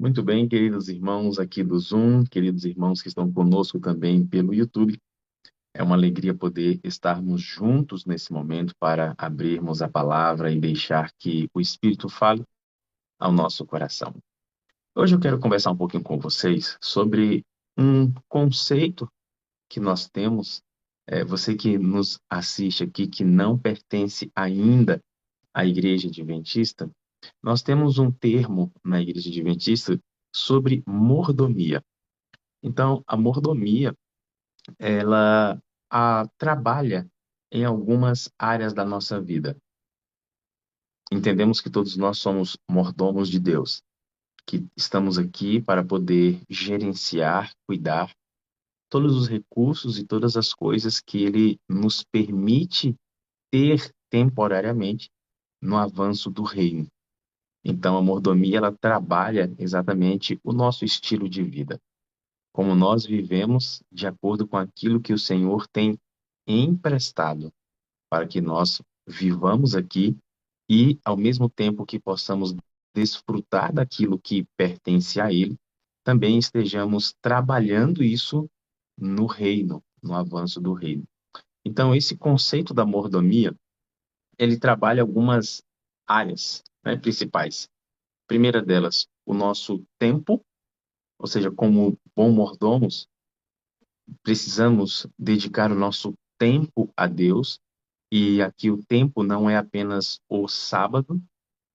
Muito bem, queridos irmãos aqui do Zoom, queridos irmãos que estão conosco também pelo YouTube. É uma alegria poder estarmos juntos nesse momento para abrirmos a palavra e deixar que o Espírito fale ao nosso coração. Hoje eu quero conversar um pouquinho com vocês sobre um conceito que nós temos. Você que nos assiste aqui, que não pertence ainda à Igreja Adventista, nós temos um termo na Igreja Adventista sobre mordomia. Então, a mordomia, ela trabalha em algumas áreas da nossa vida. Entendemos que todos nós somos mordomos de Deus, que estamos aqui para poder gerenciar, cuidar todos os recursos e todas as coisas que Ele nos permite ter temporariamente no avanço do reino. Então, a mordomia, ela trabalha exatamente o nosso estilo de vida, como nós vivemos de acordo com aquilo que o Senhor tem emprestado para que nós vivamos aqui e, ao mesmo tempo que possamos desfrutar daquilo que pertence a Ele, também estejamos trabalhando isso no reino, no avanço do reino. Então, esse conceito da mordomia, ele trabalha algumas áreas, né, principais. Primeira delas, o nosso tempo, ou seja, como bom mordomos, precisamos dedicar o nosso tempo a Deus, e aqui o tempo não é apenas o sábado,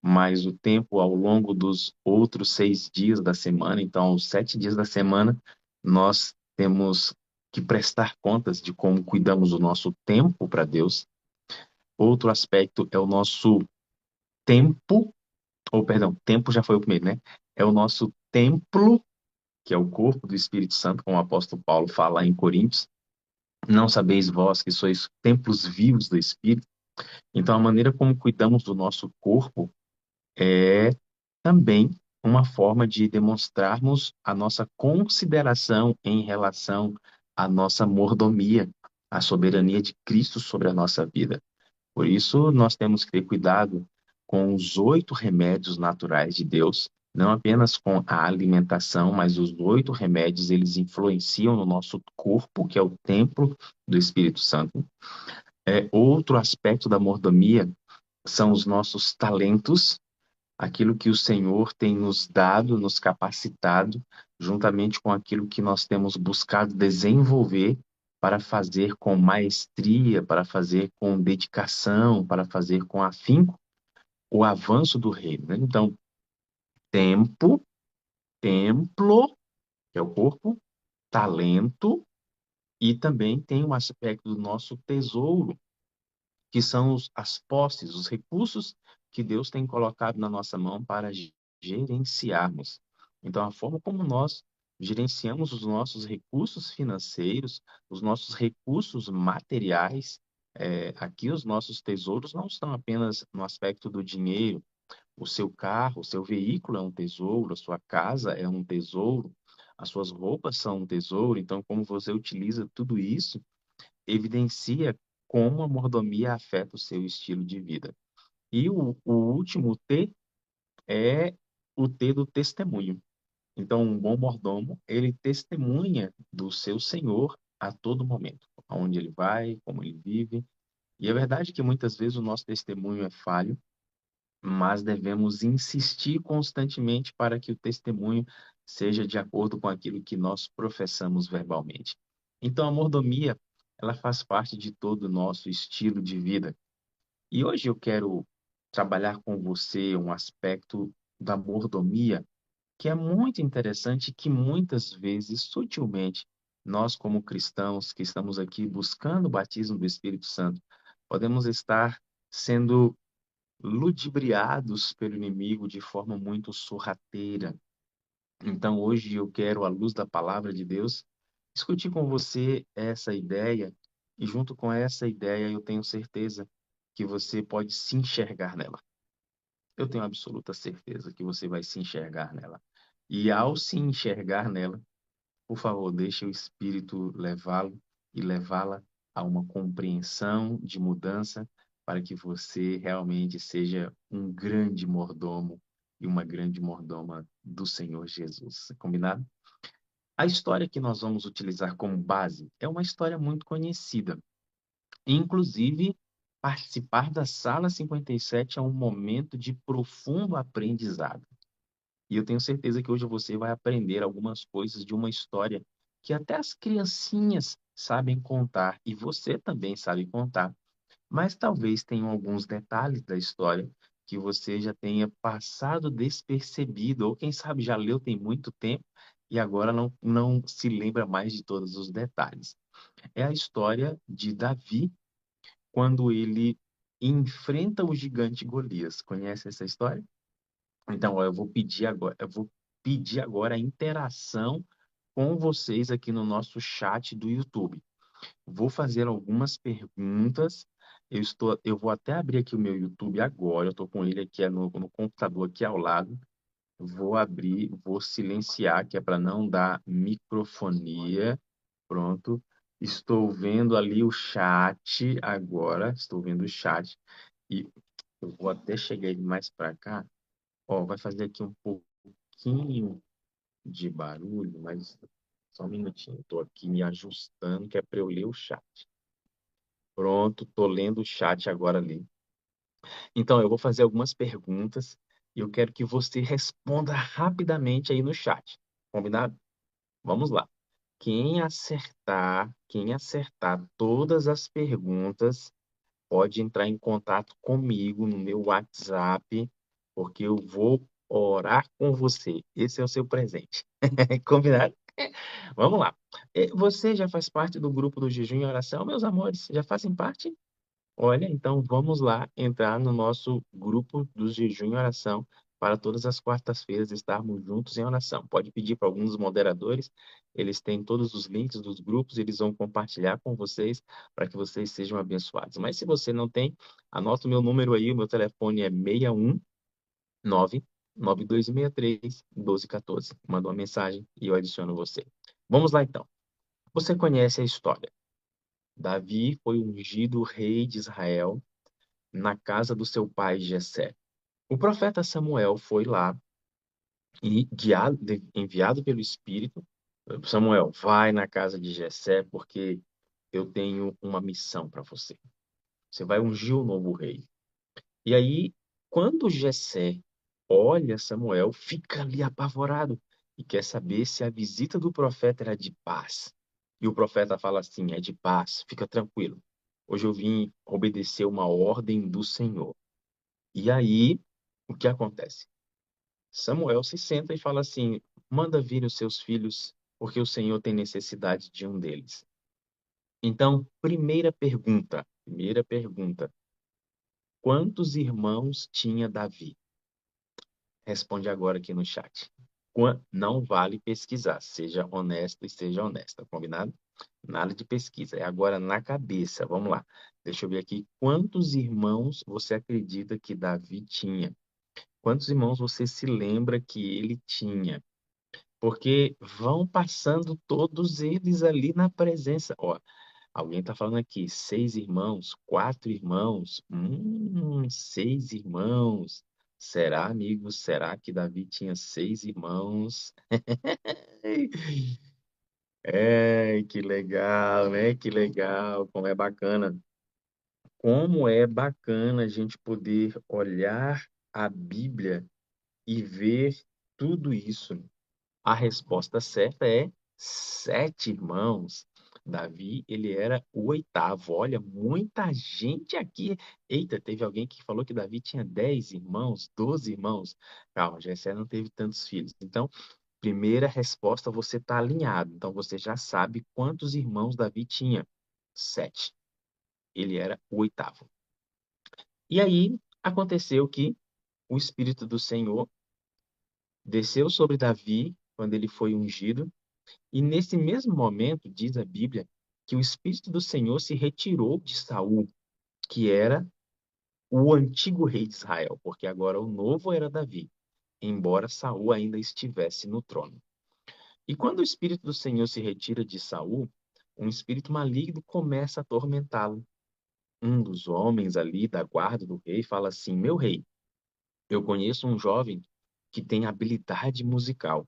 mas o tempo ao longo dos outros 6 dias da semana. Então, os 7 dias da semana, nós temos que prestar contas de como cuidamos do nosso tempo para Deus. Outro aspecto é o nosso tempo, ou perdão, tempo já foi o primeiro, né? É o nosso templo, que é o corpo do Espírito Santo, como o apóstolo Paulo fala em Coríntios. Não sabeis vós que sois templos vivos do Espírito? Então, a maneira como cuidamos do nosso corpo é também uma forma de demonstrarmos a nossa consideração em relação à nossa mordomia, à soberania de Cristo sobre a nossa vida. Por isso, nós temos que ter cuidado com os 8 remédios naturais de Deus, não apenas com a alimentação, mas os 8 remédios, eles influenciam no nosso corpo, que é o templo do Espírito Santo. Outro aspecto da mordomia são os nossos talentos, aquilo que o Senhor tem nos dado, nos capacitado, juntamente com aquilo que nós temos buscado desenvolver para fazer com maestria, para fazer com dedicação, para fazer com afinco o avanço do reino, né? Então, tempo, templo, que é o corpo, talento, e também tem um aspecto do nosso tesouro, que são as posses, os recursos que Deus tem colocado na nossa mão para gerenciarmos. Então, a forma como nós gerenciamos os nossos recursos financeiros, os nossos recursos materiais, aqui os nossos tesouros não estão apenas no aspecto do dinheiro. O seu carro, o seu veículo é um tesouro, a sua casa é um tesouro, as suas roupas são um tesouro. Então, como você utiliza tudo isso, evidencia como a mordomia afeta o seu estilo de vida. E o último T é o T do testemunho. Então, um bom mordomo, ele testemunha do seu senhor a todo momento, aonde ele vai, como ele vive. E é verdade que muitas vezes o nosso testemunho é falho, mas devemos insistir constantemente para que o testemunho seja de acordo com aquilo que nós professamos verbalmente. Então, a mordomia, ela faz parte de todo o nosso estilo de vida. E hoje eu quero trabalhar com você um aspecto da mordomia que é muito interessante, que muitas vezes, sutilmente, nós como cristãos que estamos aqui buscando o batismo do Espírito Santo, podemos estar sendo ludibriados pelo inimigo de forma muito sorrateira. Então, hoje eu quero, à luz da palavra de Deus, discutir com você essa ideia, e junto com essa ideia eu tenho certeza que você pode se enxergar nela. Eu tenho absoluta certeza que você vai se enxergar nela. E ao se enxergar nela, por favor, deixe o Espírito levá-lo e levá-la a uma compreensão de mudança para que você realmente seja um grande mordomo e uma grande mordoma do Senhor Jesus. Combinado? A história que nós vamos utilizar como base é uma história muito conhecida. Inclusive, participar da Sala 57 é um momento de profundo aprendizado. E eu tenho certeza que hoje você vai aprender algumas coisas de uma história que até as criancinhas sabem contar e você também sabe contar, mas talvez tenham alguns detalhes da história que você já tenha passado despercebido, ou quem sabe já leu tem muito tempo e agora não se lembra mais de todos os detalhes. É a história de Davi quando ele enfrenta o gigante Golias. Conhece essa história? Então, ó, eu vou pedir agora a interação com vocês aqui no nosso chat do YouTube. Vou fazer algumas perguntas. Eu vou até abrir aqui o meu YouTube agora. Eu estou com ele aqui no computador aqui ao lado. Vou abrir, vou silenciar, que é para não dar microfonia. Pronto. Estou vendo ali o chat agora. Estou vendo o chat. E eu vou até chegar ele mais para cá. Ó, vai fazer aqui um pouquinho de barulho, mas só um minutinho. Estou aqui me ajustando, que é para eu ler o chat. Pronto, estou lendo o chat agora ali. Então, eu vou fazer algumas perguntas e eu quero que você responda rapidamente aí no chat. Combinado? Vamos lá. Quem acertar todas as perguntas, pode entrar em contato comigo no meu WhatsApp, porque eu vou orar com você. Esse é o seu presente. Combinado? Vamos lá. Você já faz parte do grupo do Jejum e Oração, meus amores? Já fazem parte? Olha, então vamos lá entrar no nosso grupo do Jejum e Oração para todas as quartas-feiras estarmos juntos em oração. Pode pedir para alguns moderadores, eles têm todos os links dos grupos, eles vão compartilhar com vocês para que vocês sejam abençoados. Mas se você não tem, anota o meu número aí, o meu telefone é 619 9263 1214. Manda uma mensagem e eu adiciono você. Vamos lá então. Você conhece a história. Davi foi ungido rei de Israel na casa do seu pai Jessé. O profeta Samuel foi lá e enviado pelo Espírito. Samuel, vai na casa de Jessé porque eu tenho uma missão para você. Você vai ungir o novo rei. E aí, quando Jessé olha Samuel, fica ali apavorado e quer saber se a visita do profeta era de paz. E o profeta fala assim: é de paz, fica tranquilo. Hoje eu vim obedecer uma ordem do Senhor. E aí, o que acontece? Samuel se senta e fala assim: manda vir os seus filhos, porque o Senhor tem necessidade de um deles. Então, primeira pergunta: quantos irmãos tinha Davi? Responde agora aqui no chat. Não vale pesquisar, seja honesto e seja honesta, combinado? Nada de pesquisa, é agora na cabeça. Vamos lá. Deixa eu ver aqui. Quantos irmãos você acredita que Davi tinha? Quantos irmãos você se lembra que ele tinha? Porque vão passando todos eles ali na presença. Ó, alguém está falando aqui, 6 irmãos, 4 irmãos, 6 irmãos. Será, amigo? Será que Davi tinha 6 irmãos? É, que legal, né? Que legal, como é bacana. Como é bacana a gente poder olhar a Bíblia e ver tudo isso. A resposta certa é 7 irmãos. Davi, ele era o oitavo. Olha, muita gente aqui. Eita, teve alguém que falou que Davi tinha 10 irmãos, 12 irmãos. Calma, Jessé não teve tantos filhos. Então, primeira resposta, você está alinhado. Então, você já sabe quantos irmãos Davi tinha. 7. Ele era o oitavo. E aí, aconteceu que o Espírito do Senhor desceu sobre Davi quando ele foi ungido. E nesse mesmo momento, diz a Bíblia, que o Espírito do Senhor se retirou de Saul, que era o antigo rei de Israel, porque agora o novo era Davi, embora Saul ainda estivesse no trono. E quando o Espírito do Senhor se retira de Saul, um espírito maligno começa a atormentá-lo. Um dos homens ali da guarda do rei fala assim: Meu rei, eu conheço um jovem que tem habilidade musical.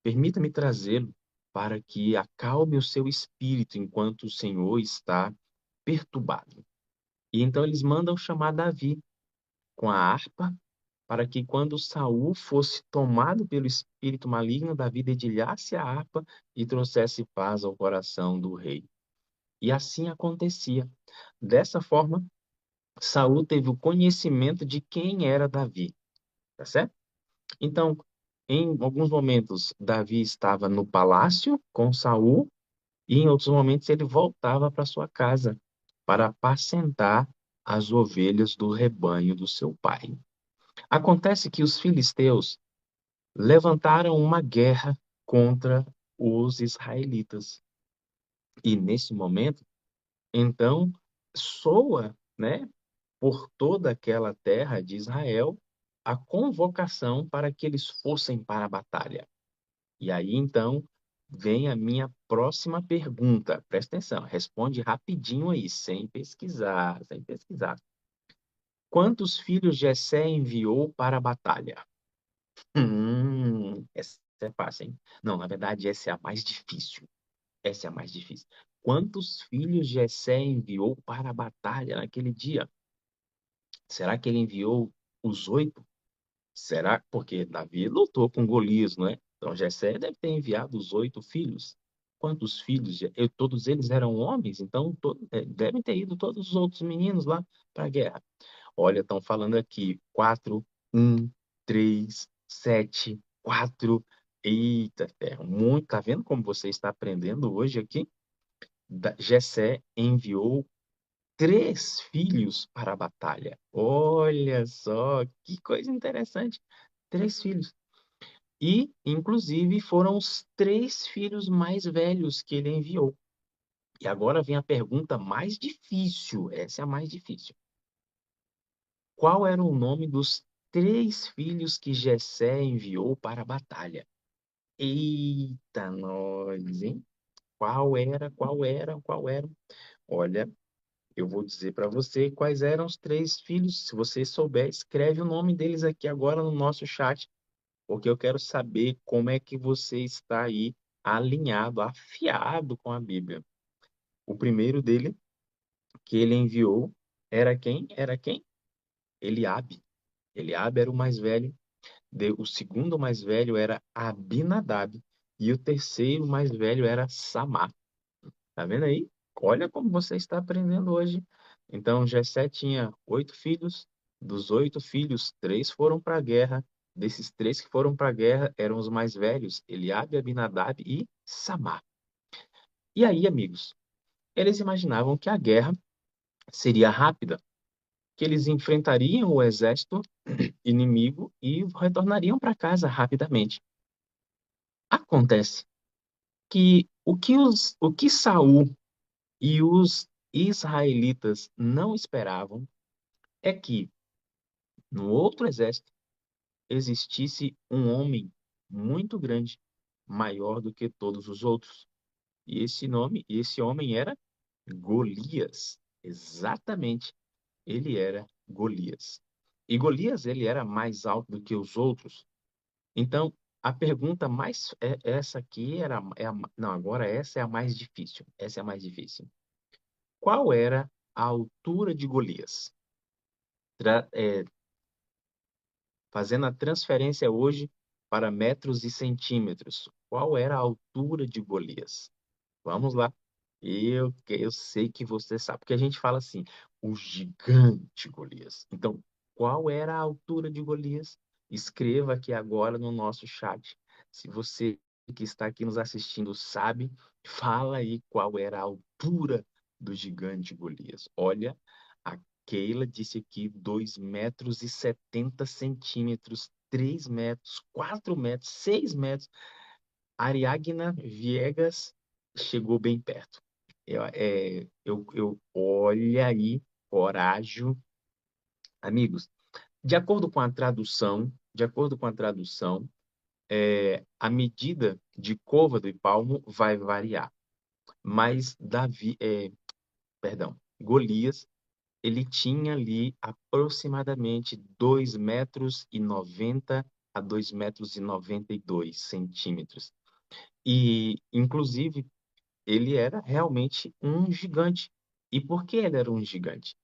Permita-me trazê-lo para que acalme o seu espírito enquanto o Senhor está perturbado. E então eles mandam chamar Davi com a harpa, para que quando Saul fosse tomado pelo espírito maligno, Davi dedilhasse a harpa e trouxesse paz ao coração do rei. E assim acontecia. Dessa forma, Saul teve o conhecimento de quem era Davi, tá certo? Então, em alguns momentos, Davi estava no palácio com Saul, e em outros momentos ele voltava para sua casa para apacentar as ovelhas do rebanho do seu pai. Acontece que os filisteus levantaram uma guerra contra os israelitas. E nesse momento, então, soa, né, por toda aquela terra de Israel a convocação para que eles fossem para a batalha. E aí, então, vem a minha próxima pergunta. Presta atenção, responde rapidinho aí, sem pesquisar, sem pesquisar. Quantos filhos Jessé enviou para a batalha? Essa é fácil, hein? Não, na verdade, essa é a mais difícil. Essa é a mais difícil. Quantos filhos Jessé enviou para a batalha naquele dia? Será que ele enviou os 8? Será? Porque Davi lutou com Golias, não é? Então Jessé deve ter enviado os 8 filhos. Quantos filhos? Todos eles eram homens, então devem ter ido todos os outros meninos lá para a guerra. Olha, estão falando aqui 4, 1, 3, 7, 4. Eita, muito. Tá vendo como você está aprendendo hoje aqui? Jessé enviou 3 filhos para a batalha. Olha só, que coisa interessante. 3 filhos. E, inclusive, foram os 3 filhos mais velhos que ele enviou. E agora vem a pergunta mais difícil. Essa é a mais difícil. Qual era o nome dos 3 filhos que Jessé enviou para a batalha? Eita, nós, hein? Qual era, qual era, qual era? Olha, eu vou dizer para você quais eram os 3 filhos. Se você souber, escreve o nome deles aqui agora no nosso chat, porque eu quero saber como é que você está aí alinhado, afiado com a Bíblia. O primeiro dele que ele enviou era quem? Era quem? Eliabe. Eliabe era o mais velho. O segundo mais velho era Abinadab. E o terceiro mais velho era Samar. Tá vendo aí? Olha como você está aprendendo hoje. Então, Jessé tinha 8 filhos. Dos 8 filhos, 3 foram para a guerra. Desses 3 que foram para a guerra eram os mais velhos, Eliabe, Abinadab e Samar. E aí, amigos, eles imaginavam que a guerra seria rápida, que eles enfrentariam o exército inimigo e retornariam para casa rapidamente. Acontece que o que Saul e os israelitas não esperavam é que no outro exército existisse um homem muito grande, maior do que todos os outros. E esse homem era Golias. Exatamente, ele era Golias. E Golias, ele era mais alto do que os outros. Então, a pergunta mais essa aqui não, agora essa é a mais difícil. Essa é a mais difícil. Qual era a altura de Golias? Tra- é, Fazendo a transferência hoje para metros e centímetros. Qual era a altura de Golias? Vamos lá. Eu sei que você sabe, porque a gente fala assim, o gigante Golias. Então, qual era a altura de Golias? Escreva aqui agora no nosso chat. Se você que está aqui nos assistindo sabe, fala aí qual era a altura do gigante Golias. Olha, a Keila disse aqui 2,70 m, 3 metros, 4 metros, 6 metros. Ariagna Viegas chegou bem perto. Olha aí, coragem. Amigos, de acordo com a tradução, a medida de côvado e palmo vai variar. Mas Golias, ele tinha ali aproximadamente 2,90 m a 2,92 metros. E, inclusive, ele era realmente um gigante. E por que ele era um gigante?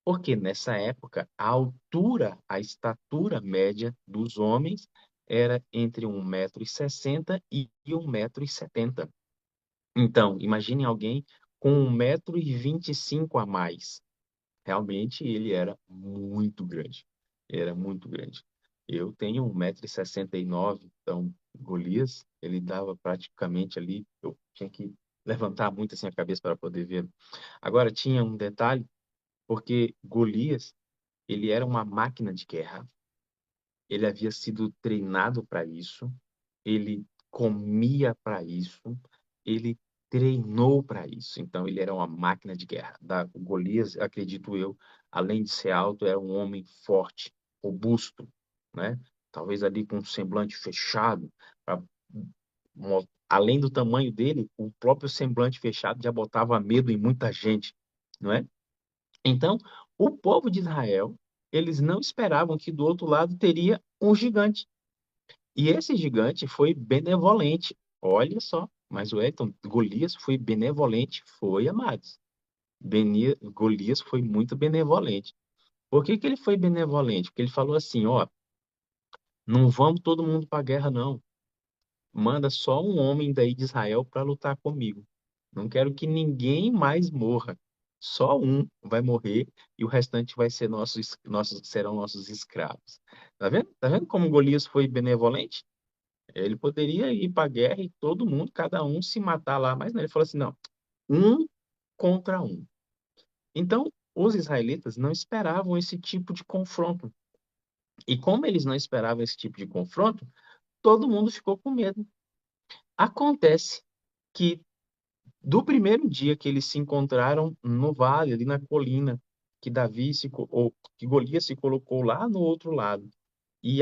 Porque nessa época, a estatura média dos homens era entre 1,60 m e 1,70 m. Então, imagine alguém com 1,25 m a mais. Realmente ele era muito grande. Era muito grande. Eu tenho 1,69 m, então Golias, ele dava praticamente ali, eu tinha que levantar muito assim a cabeça para poder ver. Agora, tinha um detalhe, porque Golias, ele era uma máquina de guerra. Ele havia sido treinado para isso, ele comia para isso, ele treinou para isso. Então, ele era uma máquina de guerra. O Golias, acredito eu, além de ser alto, era um homem forte, robusto, né? Talvez ali com um semblante fechado. pra- Além do tamanho dele, o próprio semblante fechado já botava medo em muita gente, não é? Então, o povo de Israel, eles não esperavam que do outro lado teria um gigante. E esse gigante foi benevolente. Olha só, mas o Elton, Golias foi benevolente, foi, amados. Golias foi muito benevolente. Por que que ele foi benevolente? Porque ele falou assim, ó, não vamos todo mundo para a guerra, não. Manda só um homem daí de Israel para lutar comigo. Não quero que ninguém mais morra. Só um vai morrer e o restante vai ser serão nossos escravos. Tá vendo? Tá vendo como Golias foi benevolente? Ele poderia ir para a guerra e todo mundo, cada um se matar lá, mas não, ele falou assim, não, um contra um. Então, os israelitas não esperavam esse tipo de confronto. E como eles não esperavam esse tipo de confronto, todo mundo ficou com medo. Acontece que do primeiro dia que eles se encontraram no vale, ali na colina, que ou que Golias se colocou lá no outro lado e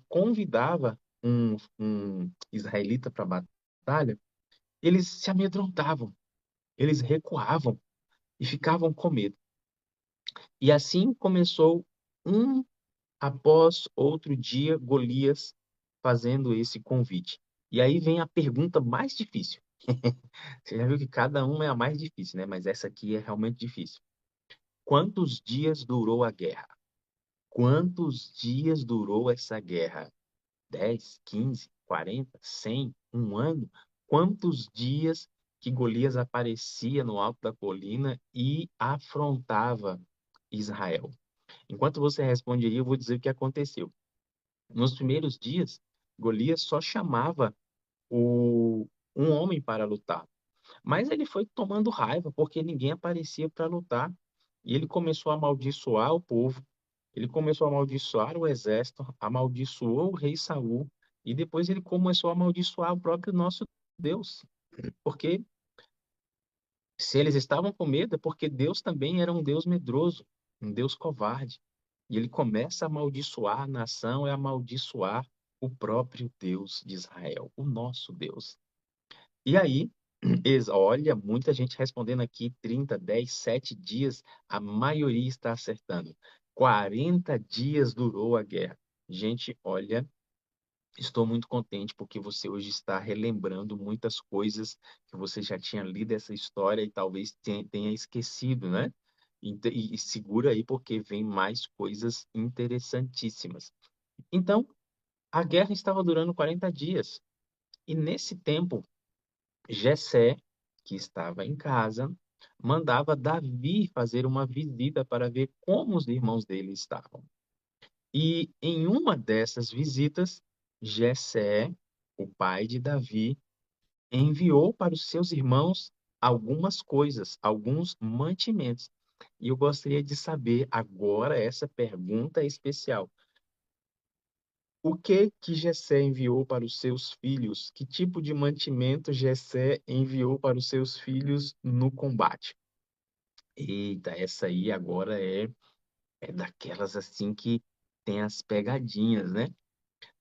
convidava um israelita para a batalha, eles se amedrontavam, eles recuavam e ficavam com medo. E assim começou um após outro dia Golias fazendo esse convite. E aí vem a pergunta mais difícil. Você já viu que cada uma é a mais difícil, né? Mas essa aqui é realmente difícil. Quantos dias durou a guerra? Quantos dias durou essa guerra? 10, 15, 40, 100, um ano? Quantos dias que Golias aparecia no alto da colina e afrontava Israel? Enquanto você responde aí, eu vou dizer o que aconteceu. Nos primeiros dias, Golias só chamava um homem para lutar. Mas ele foi tomando raiva porque ninguém aparecia para lutar. E ele começou a amaldiçoar o povo, ele começou a amaldiçoar o exército, amaldiçoou o rei Saul, e depois ele começou a amaldiçoar o próprio nosso Deus. Porque se eles estavam com medo, é porque Deus também era um Deus medroso, um Deus covarde. E ele começa a amaldiçoar a nação e a amaldiçoar o próprio Deus de Israel, o nosso Deus. E aí, olha, muita gente respondendo aqui 30, 10, 7 dias, a maioria está acertando. 40 dias durou a guerra. Gente, olha, estou muito contente porque você hoje está relembrando muitas coisas que você já tinha lido essa história e talvez tenha esquecido, né? E segura aí porque vem mais coisas interessantíssimas. Então, a guerra estava durando 40 dias. E nesse tempo, Jessé, que estava em casa, mandava Davi fazer uma visita para ver como os irmãos dele estavam. E em uma dessas visitas, Jessé, o pai de Davi, enviou para os seus irmãos algumas coisas, alguns mantimentos. E eu gostaria de saber agora essa pergunta especial. O que que Jessé enviou para os seus filhos? Que tipo de mantimento Jessé enviou para os seus filhos no combate? Eita, essa aí agora é daquelas assim que tem as pegadinhas, né?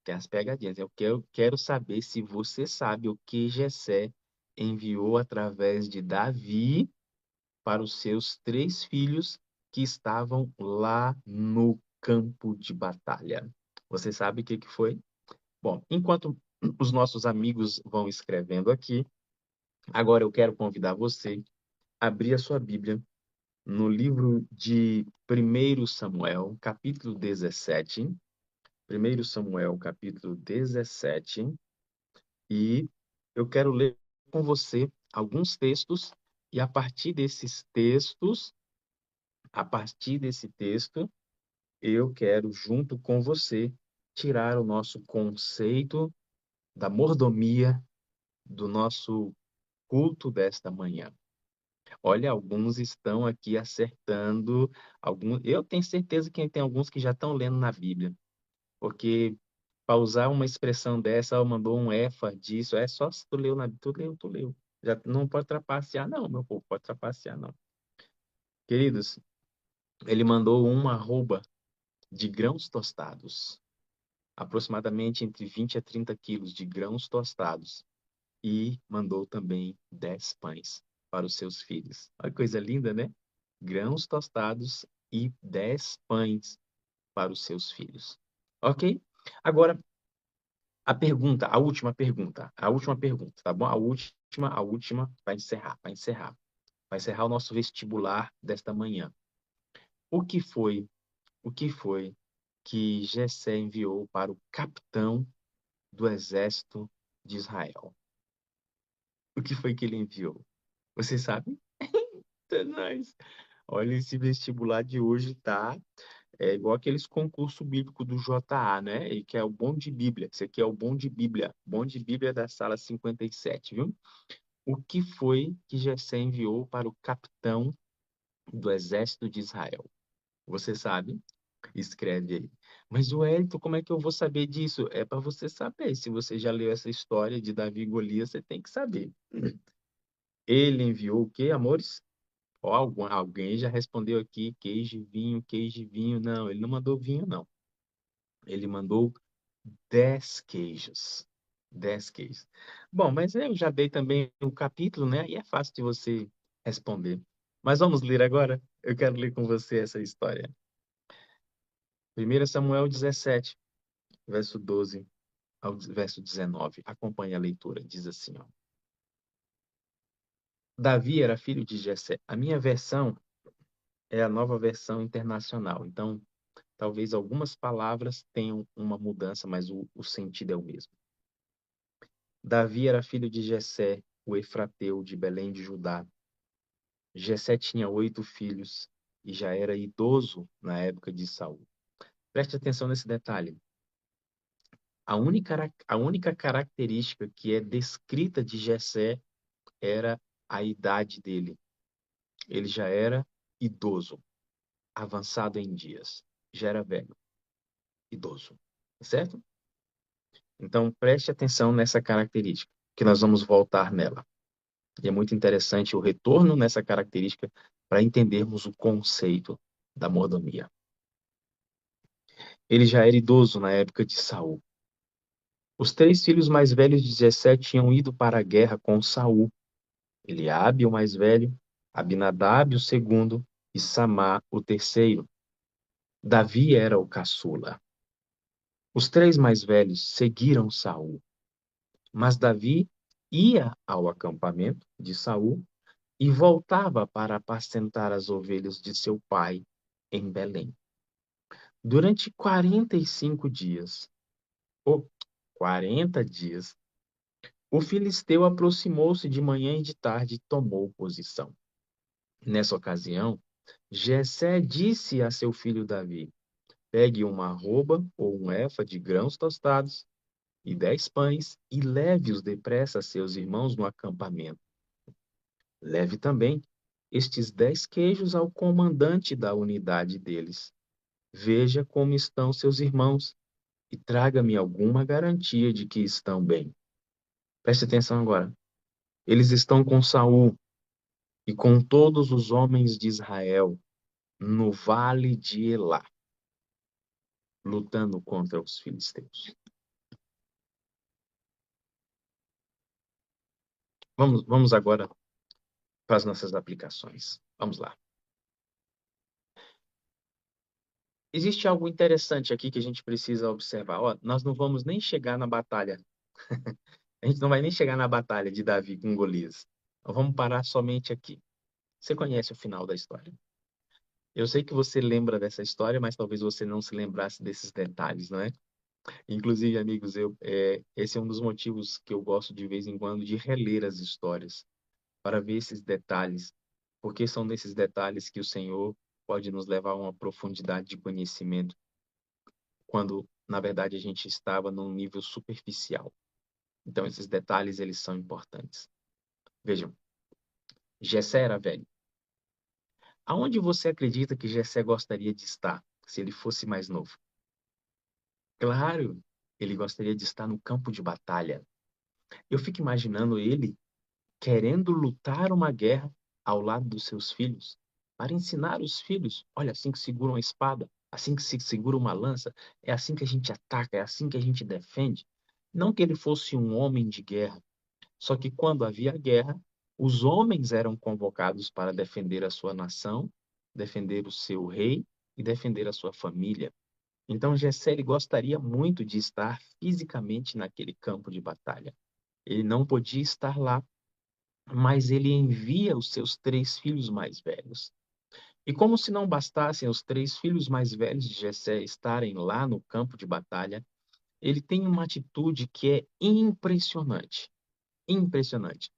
Tem as pegadinhas. Eu quero saber se você sabe o que Jessé enviou através de Davi para os seus 3 filhos que estavam lá no campo de batalha. Você sabe o que que foi? Bom, enquanto os nossos amigos vão escrevendo aqui, agora eu quero convidar você a abrir a sua Bíblia no livro de 1 Samuel, capítulo 17. 1 Samuel, capítulo 17. E eu quero ler com você alguns textos, e a partir desse texto, eu quero, junto com você, tirar o nosso conceito da mordomia do nosso culto desta manhã. Olha, alguns estão aqui acertando, eu tenho certeza que tem alguns que já estão lendo na Bíblia, porque para usar uma expressão dessa, ela mandou um efa disso, é só se tu leu na Bíblia, tu leu. Já não pode trapacear, não, meu povo, pode trapacear, não. Queridos, ele mandou uma arroba de grãos tostados, aproximadamente entre 20 a 30 quilos de grãos tostados, e mandou também 10 pães para os seus filhos. Olha que coisa linda, né? Grãos tostados e 10 pães para os seus filhos. Ok? Agora, a última pergunta, tá bom? A última, vai encerrar o nosso vestibular desta manhã. O que foi, o que foi que Jessé enviou para o capitão do exército de Israel? O que foi que ele enviou? Você sabe? É nóis. Olha, esse vestibular de hoje tá igual aqueles concursos bíblicos do JA, né? E que é o bom de Bíblia. Esse aqui é o bom de Bíblia da sala 57, viu? O que foi que Jessé enviou para o capitão do exército de Israel? Você sabe? Escreve aí. Mas, Wellington, como é que eu vou saber disso? É para você saber. Se você já leu essa história de Davi e Golias, você tem que saber. Ele enviou o quê, amores? Ó, alguém já respondeu aqui, queijo e vinho, queijo e vinho. Não, ele não mandou vinho, não. Ele mandou 10 queijos. 10 queijos. Bom, mas eu já dei também o capítulo, né? E é fácil de você responder. Mas vamos ler agora? Eu quero ler com você essa história. 1 Samuel 17, verso 12 ao verso 19. Acompanhe a leitura. Diz assim, ó. Davi era filho de Jessé. A minha versão é a nova versão internacional. Então, talvez algumas palavras tenham uma mudança, mas o sentido é o mesmo. Davi era filho de Jessé, o efrateu de Belém de Judá. Jessé tinha 8 filhos e já era idoso na época de Saul. Preste atenção nesse detalhe. A única característica que é descrita de Jessé era a idade dele. Ele já era idoso, avançado em dias. Já era velho, idoso. Certo? Então, preste atenção nessa característica, que nós vamos voltar nela. E é muito interessante o retorno nessa característica para entendermos o conceito da mordomia. Ele já era idoso na época de Saul. Os 3 filhos mais velhos de Jessé tinham ido para a guerra com Saul. Eliabe, o mais velho, Abinadab, o segundo, e Samá, o terceiro. Davi era o caçula. Os 3 mais velhos seguiram Saul, mas Davi ia ao acampamento de Saul e voltava para apacentar as ovelhas de seu pai em Belém. Durante 45 dias, ou 40 dias, o filisteu aproximou-se de manhã e de tarde e tomou posição. Nessa ocasião, Jessé disse a seu filho Davi: pegue uma arroba ou um efa de grãos tostados e 10 pães e leve-os depressa a seus irmãos no acampamento. Leve também estes 10 queijos ao comandante da unidade deles. Veja como estão seus irmãos e traga-me alguma garantia de que estão bem. Preste atenção agora. Eles estão com Saul e com todos os homens de Israel no vale de Elá, lutando contra os filisteus. Vamos agora para as nossas aplicações. Vamos lá. Existe algo interessante aqui que a gente precisa observar. Ó, nós não vamos nem chegar na batalha. A gente não vai nem chegar na batalha de Davi com Golias. Nós vamos parar somente aqui. Você conhece o final da história. Eu sei que você lembra dessa história, mas talvez você não se lembrasse desses detalhes, não é? Inclusive, amigos, esse é um dos motivos que eu gosto de vez em quando de reler as histórias, para ver esses detalhes, porque são nesses detalhes que o Senhor pode nos levar a uma profundidade de conhecimento, quando, na verdade, a gente estava num nível superficial. Então, esses detalhes, eles são importantes. Vejam, Jessé era velho. Aonde você acredita que Jessé gostaria de estar se ele fosse mais novo? Claro, ele gostaria de estar no campo de batalha. Eu fico imaginando ele querendo lutar uma guerra ao lado dos seus filhos, para ensinar os filhos, olha, assim que segura uma espada, assim que se segura uma lança, é assim que a gente ataca, é assim que a gente defende. Não que ele fosse um homem de guerra, só que quando havia guerra, os homens eram convocados para defender a sua nação, defender o seu rei e defender a sua família. Então, Jessé ele gostaria muito de estar fisicamente naquele campo de batalha. Ele não podia estar lá, mas ele envia os seus três filhos mais velhos. E como se não bastassem os três filhos mais velhos de Jessé estarem lá no campo de batalha, ele tem uma atitude que é impressionante, impressionante.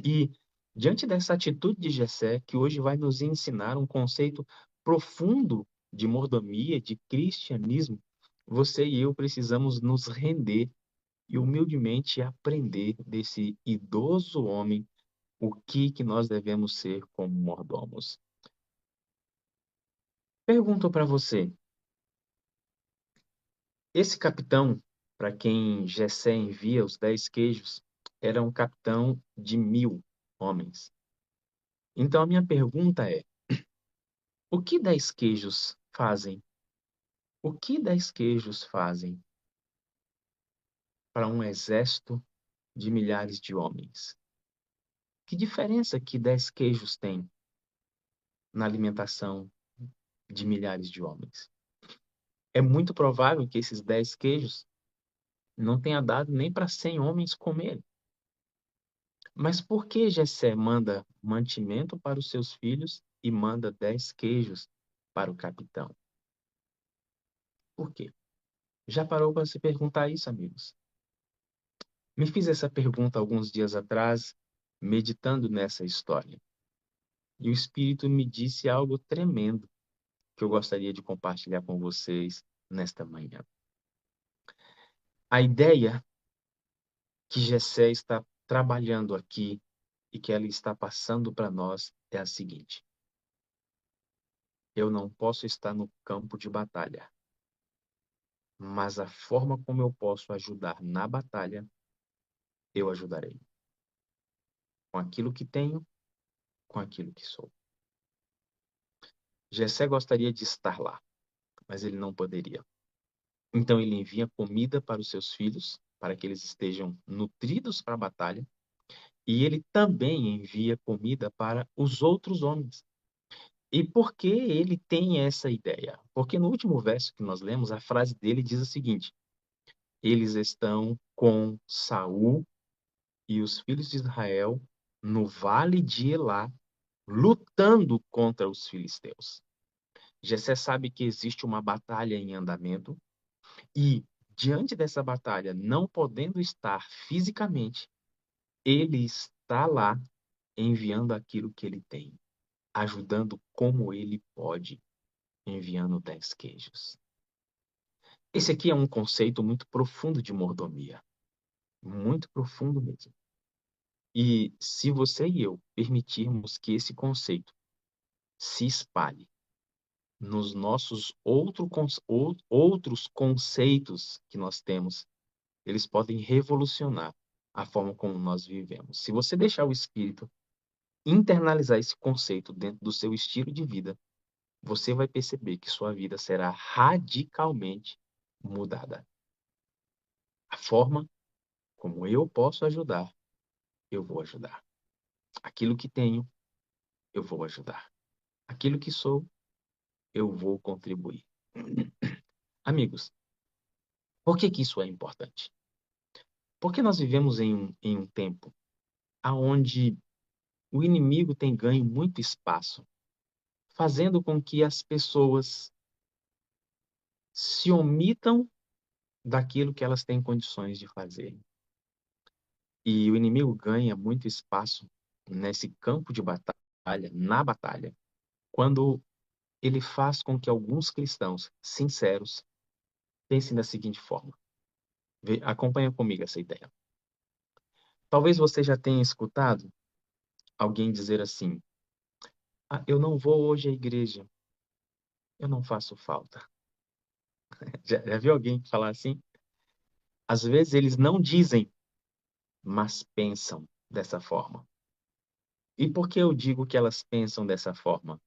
E diante dessa atitude de Jessé, que hoje vai nos ensinar um conceito profundo de mordomia, de cristianismo, você e eu precisamos nos render e humildemente aprender desse idoso homem o que nós devemos ser como mordomos. Pergunto para você, esse capitão, para quem Jessé envia os 10 queijos, era um capitão de 1.000 homens. Então a minha pergunta é, o que 10 queijos fazem? O que 10 queijos fazem para um exército de milhares de homens? Que diferença que 10 queijos têm na alimentação de milhares de homens? É muito provável que esses 10 queijos não tenha dado nem para 100 homens comerem. Mas por que Jessé manda mantimento para os seus filhos e manda 10 queijos para o capitão? Por quê? Já parou para se perguntar isso, amigos? Me fiz essa pergunta alguns dias atrás, meditando nessa história. E o Espírito me disse algo tremendo que eu gostaria de compartilhar com vocês nesta manhã. A ideia que Jessé está trabalhando aqui e que ela está passando para nós é a seguinte: eu não posso estar no campo de batalha, mas a forma como eu posso ajudar na batalha, eu ajudarei. Com aquilo que tenho, com aquilo que sou. Jessé gostaria de estar lá, mas ele não poderia. Então ele envia comida para os seus filhos, para que eles estejam nutridos para a batalha, e ele também envia comida para os outros homens. E por que ele tem essa ideia? Porque no último verso que nós lemos, a frase dele diz o seguinte: eles estão com Saul e os filhos de Israel no vale de Elá, lutando contra os filisteus. Jessé sabe que existe uma batalha em andamento e, diante dessa batalha, não podendo estar fisicamente, ele está lá enviando aquilo que ele tem, ajudando como ele pode, enviando 10 queijos. Esse aqui é um conceito muito profundo de mordomia, muito profundo mesmo. E se você e eu permitirmos que esse conceito se espalhe nos nossos outros conceitos que nós temos, eles podem revolucionar a forma como nós vivemos. Se você deixar o espírito internalizar esse conceito dentro do seu estilo de vida, você vai perceber que sua vida será radicalmente mudada. A forma como eu posso ajudar, eu vou ajudar. Aquilo que tenho, eu vou ajudar. Aquilo que sou, eu vou contribuir. Amigos, por que que isso é importante? Porque nós vivemos em um tempo onde o inimigo tem ganho muito espaço, fazendo com que as pessoas se omitam daquilo que elas têm condições de fazer. E o inimigo ganha muito espaço nesse campo de batalha, na batalha, quando ele faz com que alguns cristãos sinceros pensem da seguinte forma. Acompanha comigo essa ideia. Talvez você já tenha escutado alguém dizer assim: "Ah, eu não vou hoje à igreja, eu não faço falta." Já viu alguém falar assim? Às vezes eles não dizem, mas pensam dessa forma. E por que eu digo que elas pensam dessa forma?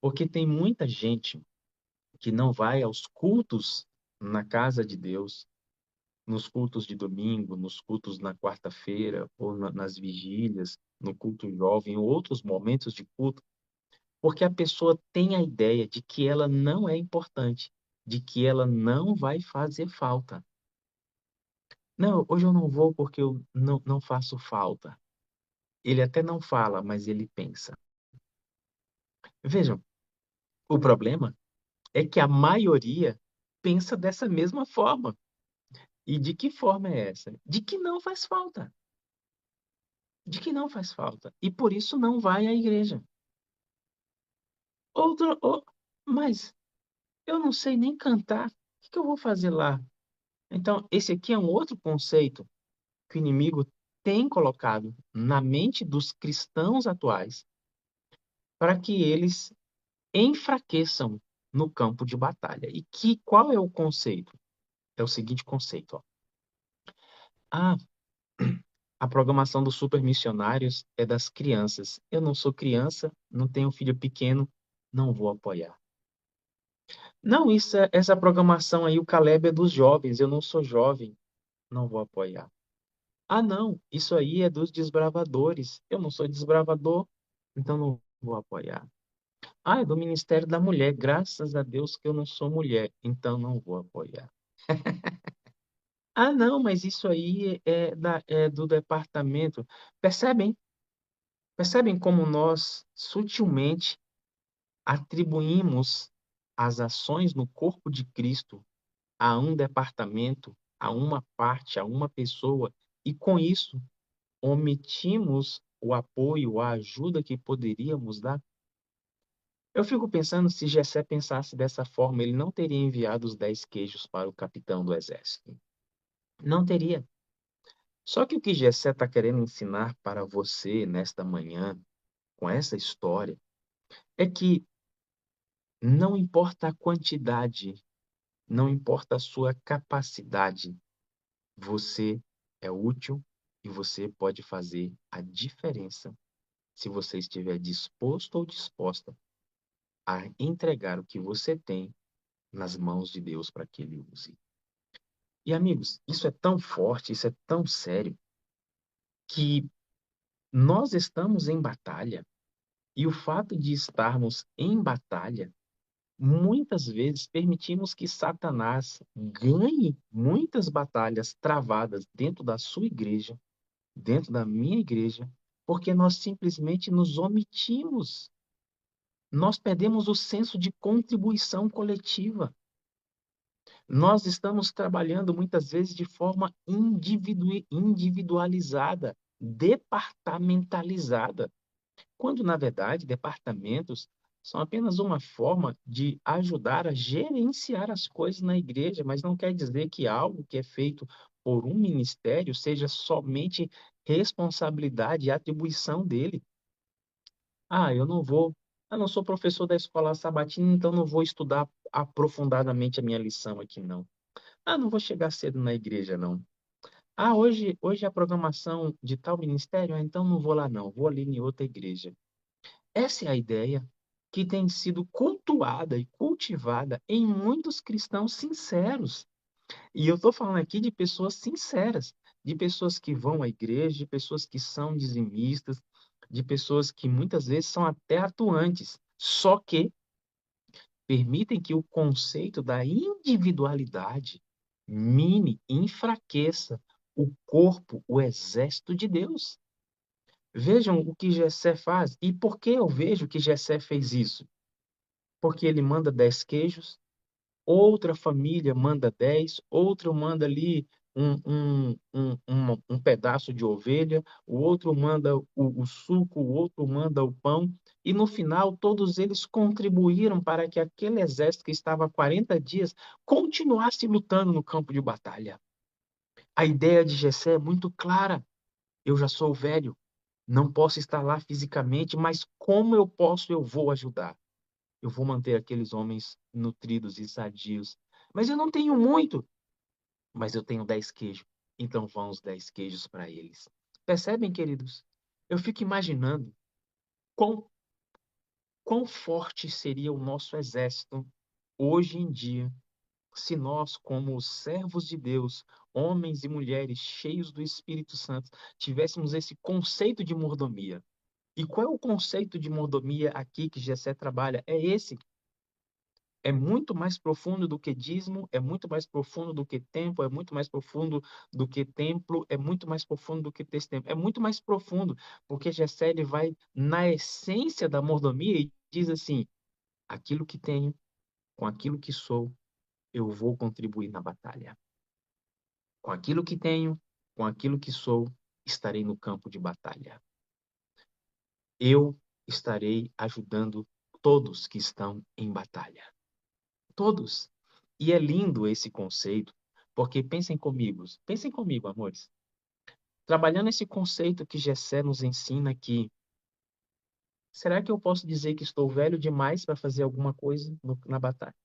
Porque tem muita gente que não vai aos cultos na casa de Deus, nos cultos de domingo, nos cultos na quarta-feira, ou nas vigílias, no culto jovem, ou outros momentos de culto, porque a pessoa tem a ideia de que ela não é importante, de que ela não vai fazer falta. Não, hoje eu não vou porque eu não faço falta. Ele até não fala, mas ele pensa. Vejam, o problema é que a maioria pensa dessa mesma forma. E de que forma é essa? De que não faz falta. De que não faz falta. E por isso não vai à igreja. Mas eu não sei nem cantar. O que que eu vou fazer lá? Então, esse aqui é um outro conceito que o inimigo tem colocado na mente dos cristãos atuais para que eles enfraqueçam no campo de batalha. E qual é o conceito? É o seguinte conceito, ó. Ah, a programação dos supermissionários é das crianças. Eu não sou criança, não tenho filho pequeno, não vou apoiar. Não, essa programação aí, o Caleb é dos jovens, eu não sou jovem, não vou apoiar. Ah, não, isso aí é dos desbravadores, eu não sou desbravador, então não vou apoiar. Ah, é do Ministério da Mulher, graças a Deus que eu não sou mulher, então não vou apoiar. Ah, não, mas isso aí é do departamento. Percebem? Percebem como nós sutilmente atribuímos as ações no corpo de Cristo a um departamento, a uma parte, a uma pessoa, e com isso omitimos o apoio, a ajuda que poderíamos dar? Eu fico pensando se Jessé pensasse dessa forma, ele não teria enviado os 10 queijos para o capitão do exército. Não teria. Só que o que Jessé está querendo ensinar para você nesta manhã, com essa história, é que não importa a quantidade, não importa a sua capacidade, você é útil e você pode fazer a diferença se você estiver disposto ou disposta a entregar o que você tem nas mãos de Deus para que Ele use. E amigos, isso é tão forte, isso é tão sério, que nós estamos em batalha e o fato de estarmos em batalha, muitas vezes permitimos que Satanás ganhe muitas batalhas travadas dentro da sua igreja, dentro da minha igreja, porque nós simplesmente nos omitimos. Nós perdemos o senso de contribuição coletiva. Nós estamos trabalhando muitas vezes de forma individualizada, departamentalizada, quando, na verdade, departamentos são apenas uma forma de ajudar a gerenciar as coisas na igreja, mas não quer dizer que algo que é feito por um ministério seja somente responsabilidade e atribuição dele. Ah, eu não sou professor da escola sabatina, então não vou estudar aprofundadamente a minha lição aqui, não. Ah, não vou chegar cedo na igreja, não. Ah, hoje é a programação de tal ministério, ah, então não vou lá, não. Vou ali em outra igreja. Essa é a ideia que tem sido cultuada e cultivada em muitos cristãos sinceros. E eu estou falando aqui de pessoas sinceras, de pessoas que vão à igreja, de pessoas que são dizimistas, de pessoas que muitas vezes são até atuantes. Só que permitem que o conceito da individualidade mine e enfraqueça o corpo, o exército de Deus. Vejam o que Jessé faz. E por que eu vejo que Jessé fez isso? Porque ele manda 10 queijos, outra família manda 10, outra manda ali um pedaço de ovelha, o outro manda o suco, o outro manda o pão, e no final todos eles contribuíram para que aquele exército que estava há 40 dias continuasse lutando no campo de batalha. A ideia de Jessé é muito clara. Eu já sou velho, não posso estar lá fisicamente, mas como eu posso, eu vou ajudar. Eu vou manter aqueles homens nutridos e sadios. Mas eu não tenho muito, mas eu tenho 10 queijos. Então vão os 10 queijos para eles. Percebem, queridos? Eu fico imaginando quão, quão forte seria o nosso exército hoje em dia se nós, como os servos de Deus, homens e mulheres cheios do Espírito Santo, tivéssemos esse conceito de mordomia. E qual é o conceito de mordomia aqui que Jessé trabalha? É esse. É muito mais profundo do que dízimo, é muito mais profundo do que tempo, é muito mais profundo do que templo, é muito mais profundo do que testemunho, é muito mais profundo, porque Jessé ele vai na essência da mordomia e diz assim: aquilo que tenho, com aquilo que sou, eu vou contribuir na batalha. Com aquilo que tenho, com aquilo que sou, estarei no campo de batalha. Eu estarei ajudando todos que estão em batalha. Todos. E é lindo esse conceito, porque pensem comigo, amores. Trabalhando esse conceito que Gessé nos ensina aqui, será que eu posso dizer que estou velho demais para fazer alguma coisa na batalha?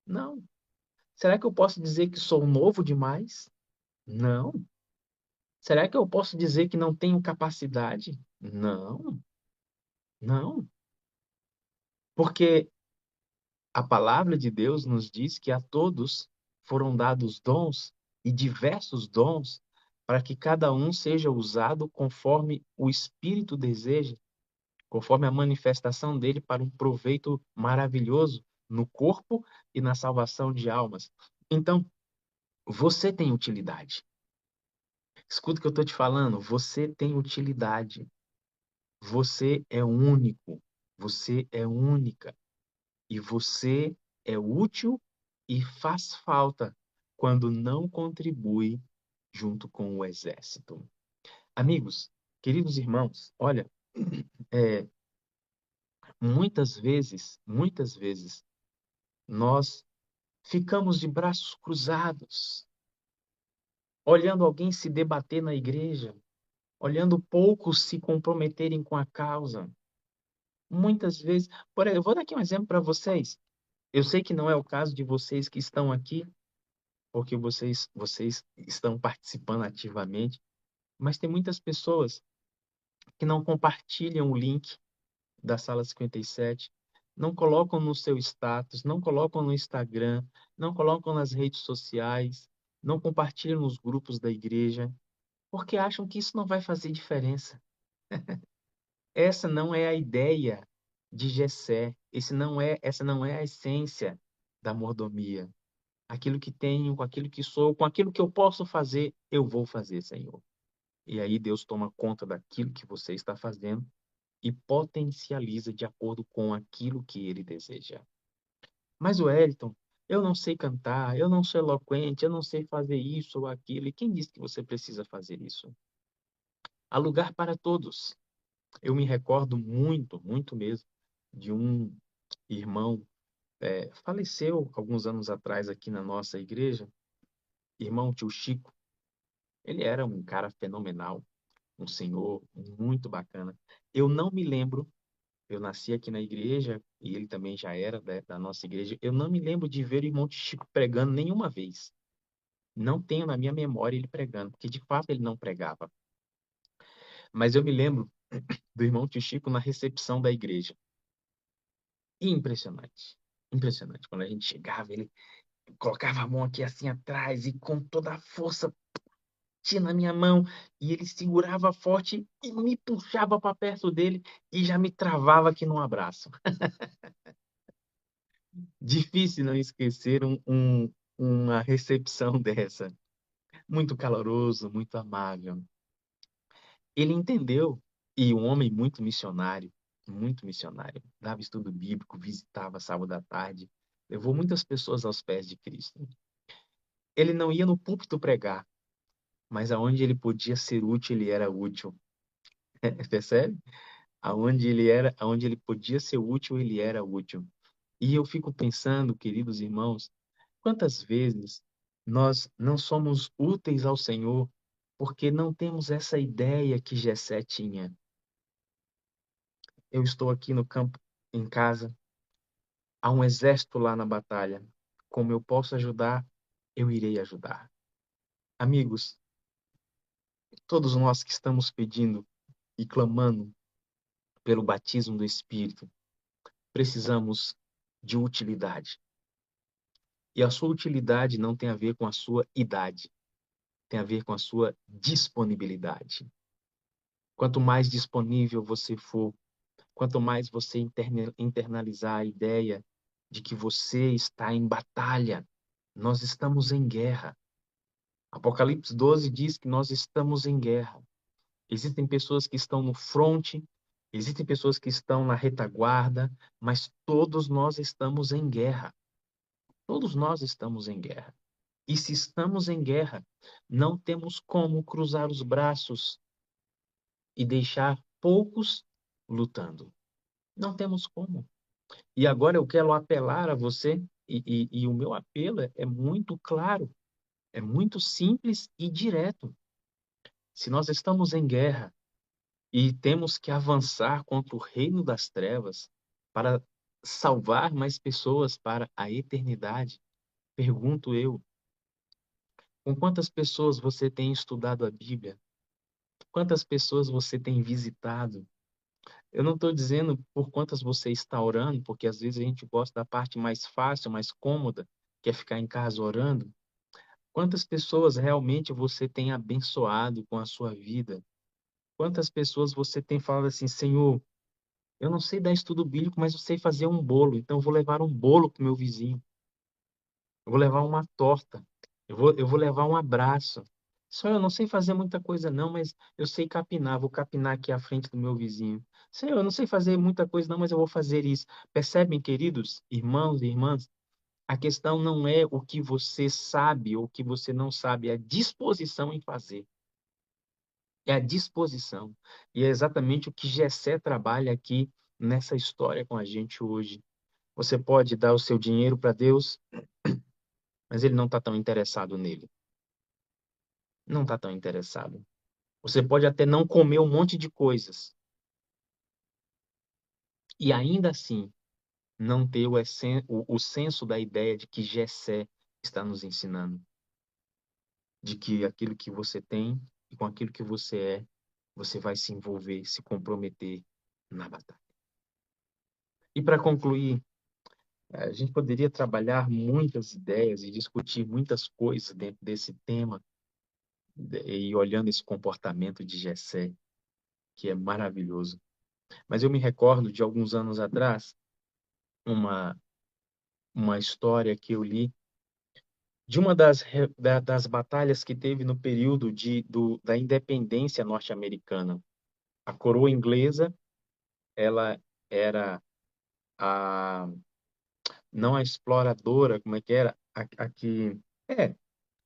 Não. Será que eu posso dizer que sou novo demais? Não. Será que eu posso dizer que não tenho capacidade? Não, não. Porque a palavra de Deus nos diz que a todos foram dados dons e diversos dons para que cada um seja usado conforme o Espírito deseja, conforme a manifestação dele para um proveito maravilhoso no corpo e na salvação de almas. Então, você tem utilidade. Escuta o que eu estou te falando. Você tem utilidade. Você é único. Você é única. E você é útil e faz falta quando não contribui junto com o exército. Amigos, queridos irmãos, olha, é, muitas vezes, nós ficamos de braços cruzados, olhando alguém se debater na igreja, olhando poucos se comprometerem com a causa. Muitas vezes, por exemplo, eu vou dar aqui um exemplo para vocês. Eu sei que não é o caso de vocês que estão aqui, porque vocês estão participando ativamente, mas tem muitas pessoas que não compartilham o link da Sala 57, não colocam no seu status, não colocam no Instagram, não colocam nas redes sociais, não compartilham nos grupos da igreja, porque acham que isso não vai fazer diferença. Essa não é a ideia de Jessé, essa não é a essência da mordomia. Aquilo que tenho, com aquilo que sou, com aquilo que eu posso fazer, eu vou fazer, Senhor. E aí Deus toma conta daquilo que você está fazendo e potencializa de acordo com aquilo que ele deseja. Mas, Wellington, eu não sei cantar, eu não sou eloquente, eu não sei fazer isso ou aquilo. E quem disse que você precisa fazer isso? Há lugar para todos. Eu me recordo muito, muito mesmo, de um irmão, faleceu alguns anos atrás aqui na nossa igreja, irmão tio Chico. Ele era um cara fenomenal, um senhor muito bacana. Eu não me lembro, eu nasci aqui na igreja e ele também já era da nossa igreja. Eu não me lembro de ver o irmão Chico pregando nenhuma vez. Não tenho na minha memória ele pregando, porque de fato ele não pregava. Mas eu me lembro do irmão Tio Chico na recepção da igreja. E impressionante. Impressionante. Quando a gente chegava, ele colocava a mão aqui assim atrás e com toda a força tinha na minha mão e ele segurava forte e me puxava para perto dele e já me travava aqui num abraço. Difícil não esquecer uma recepção dessa. Muito caloroso, muito amável. Ele entendeu, e um homem muito missionário, dava estudo bíblico, visitava sábado à tarde, levou muitas pessoas aos pés de Cristo. Ele não ia no púlpito pregar, mas aonde ele podia ser útil, ele era útil. Percebe? Aonde ele podia ser útil, ele era útil. E eu fico pensando, queridos irmãos, quantas vezes nós não somos úteis ao Senhor porque não temos essa ideia que Jessé tinha. Eu estou aqui no campo, em casa, há um exército lá na batalha. Como eu posso ajudar, eu irei ajudar. Amigos, todos nós que estamos pedindo e clamando pelo batismo do Espírito, precisamos de utilidade. E a sua utilidade não tem a ver com a sua idade, tem a ver com a sua disponibilidade. Quanto mais disponível você for, quanto mais você internalizar a ideia de que você está em batalha, nós estamos em guerra. Apocalipse 12 diz que nós estamos em guerra. Existem pessoas que estão no fronte, existem pessoas que estão na retaguarda, mas todos nós estamos em guerra. Todos nós estamos em guerra. E se estamos em guerra, não temos como cruzar os braços e deixar poucos lutando. Não temos como. E agora eu quero apelar a você, e o meu apelo é muito claro, é muito simples e direto. Se nós estamos em guerra e temos que avançar contra o reino das trevas para salvar mais pessoas para a eternidade, pergunto eu, com quantas pessoas você tem estudado a Bíblia? Quantas pessoas você tem visitado? Eu não estou dizendo por quantas você está orando, porque às vezes a gente gosta da parte mais fácil, mais cômoda, que é ficar em casa orando. Quantas pessoas realmente você tem abençoado com a sua vida? Quantas pessoas você tem falado assim, Senhor, eu não sei dar estudo bíblico, mas eu sei fazer um bolo, então eu vou levar um bolo para o meu vizinho. Eu vou levar uma torta. Eu vou levar um abraço. Só eu não sei fazer muita coisa não, mas eu sei capinar. Vou capinar aqui à frente do meu vizinho. Senhor, eu não sei fazer muita coisa não, mas eu vou fazer isso. Percebem, queridos irmãos e irmãs? A questão não é o que você sabe ou o que você não sabe, é a disposição em fazer. É a disposição. E é exatamente o que Jessé trabalha aqui nessa história com a gente hoje. Você pode dar o seu dinheiro para Deus, mas ele não está tão interessado nele. Não está tão interessado. Você pode até não comer um monte de coisas e ainda assim não ter o senso da ideia de que Jessé está nos ensinando, de que aquilo que você tem e com aquilo que você é, você vai se envolver, se comprometer na batalha. E para concluir, a gente poderia trabalhar muitas ideias e discutir muitas coisas dentro desse tema e olhando esse comportamento de Jessé, que é maravilhoso. Mas eu me recordo de alguns anos atrás, uma, uma história que eu li de uma das batalhas que teve no período da independência norte-americana. A coroa inglesa, ela era a, não a exploradora, como é que era? É,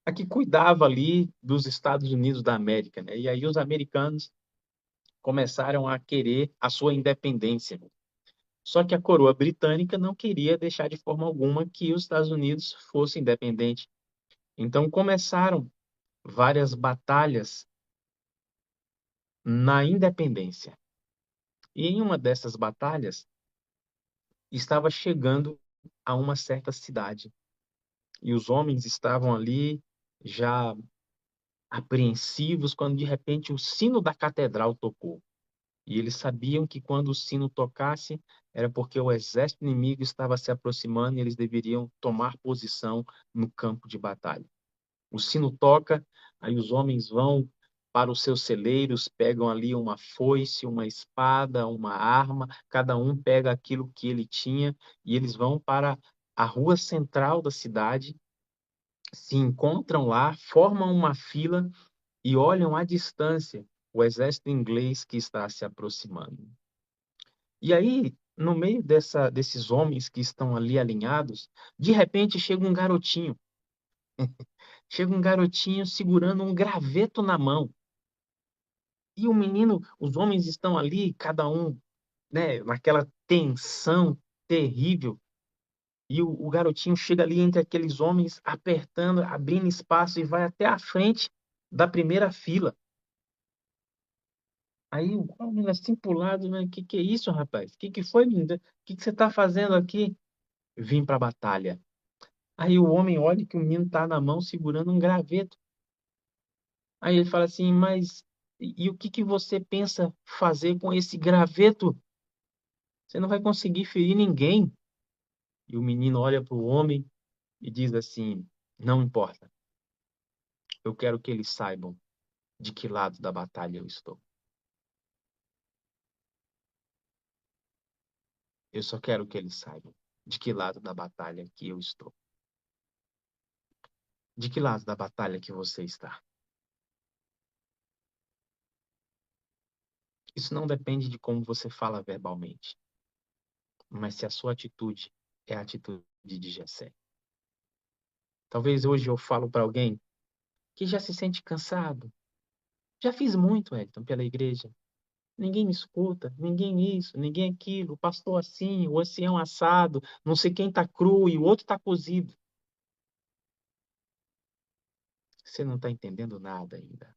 a que cuidava ali dos Estados Unidos da América, né? E aí os americanos começaram a querer a sua independência. Só que a coroa britânica não queria deixar de forma alguma que os Estados Unidos fosse independente. Então começaram várias batalhas na independência. E em uma dessas batalhas estava chegando a uma certa cidade. E os homens estavam ali já apreensivos quando de repente o sino da catedral tocou. E eles sabiam que quando o sino tocasse era porque o exército inimigo estava se aproximando e eles deveriam tomar posição no campo de batalha. O sino toca, aí os homens vão para os seus celeiros, pegam ali uma foice, uma espada, uma arma, cada um pega aquilo que ele tinha e eles vão para a rua central da cidade, se encontram lá, formam uma fila e olham à distância o exército inglês que está se aproximando. E aí, no meio desses homens que estão ali alinhados, de repente chega um garotinho segurando um graveto na mão. E o menino, os homens estão ali, cada um, né, naquela tensão terrível. E o garotinho chega ali entre aqueles homens, apertando, abrindo espaço e vai até a frente da primeira fila. Aí o homem assim pro lado, né? Que é isso, rapaz? Que foi, menino? Que você está fazendo aqui? Vim para a batalha. Aí o homem olha que o menino tá na mão segurando um graveto. Aí ele fala assim, mas e o que você pensa fazer com esse graveto? Você não vai conseguir ferir ninguém. E o menino olha para o homem e diz assim, não importa. Eu quero que eles saibam de que lado da batalha eu estou. Eu só quero que eles saibam de que lado da batalha que eu estou. De que lado da batalha que você está? Isso não depende de como você fala verbalmente, mas se a sua atitude é a atitude de Jessé. Talvez hoje eu falo para alguém que já se sente cansado. Já fiz muito, Elton, pela igreja. Ninguém me escuta, ninguém isso, ninguém aquilo, o pastor assim, o ancião assado, não sei quem tá cru e o outro tá cozido. Você não está entendendo nada ainda.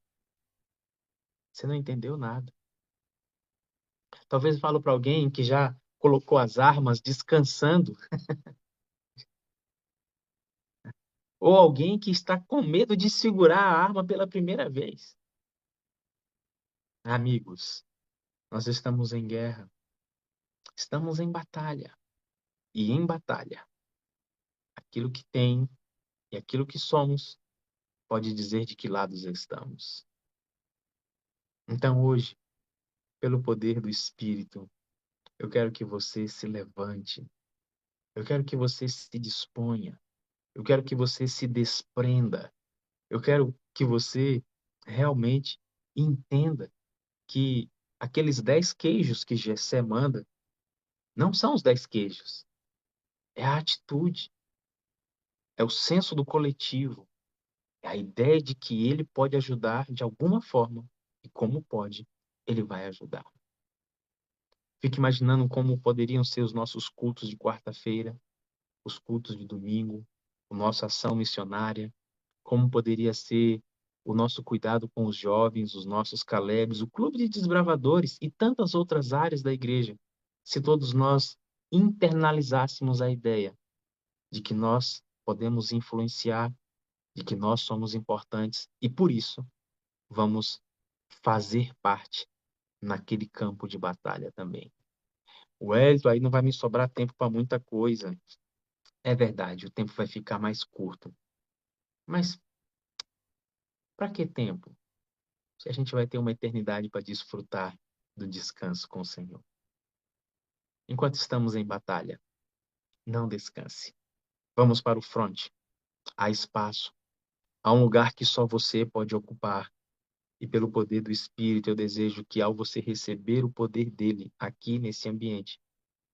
Você não entendeu nada. Talvez eu falo para alguém que já colocou as armas descansando, ou alguém que está com medo de segurar a arma pela primeira vez. Amigos, nós estamos em guerra, estamos em batalha. E em batalha, aquilo que tem e aquilo que somos pode dizer de que lados estamos. Então, hoje, pelo poder do Espírito, eu quero que você se levante, eu quero que você se disponha, eu quero que você se desprenda, eu quero que você realmente entenda que aqueles 10 queijos que Jessé manda não são os 10 queijos, é a atitude, é o senso do coletivo, é a ideia de que ele pode ajudar de alguma forma e como pode, ele vai ajudar. Fique imaginando como poderiam ser os nossos cultos de quarta-feira, os cultos de domingo, a nossa ação missionária, como poderia ser o nosso cuidado com os jovens, os nossos Calebs, o clube de desbravadores e tantas outras áreas da igreja, se todos nós internalizássemos a ideia de que nós podemos influenciar, de que nós somos importantes e por isso vamos fazer parte naquele campo de batalha também. O Wellington, aí não vai me sobrar tempo para muita coisa. É verdade, o tempo vai ficar mais curto. Mas para que tempo? Se a gente vai ter uma eternidade para desfrutar do descanso com o Senhor. Enquanto estamos em batalha, não descanse. Vamos para o fronte. Há espaço. Há um lugar que só você pode ocupar. E pelo poder do Espírito, eu desejo que ao você receber o poder dele aqui nesse ambiente,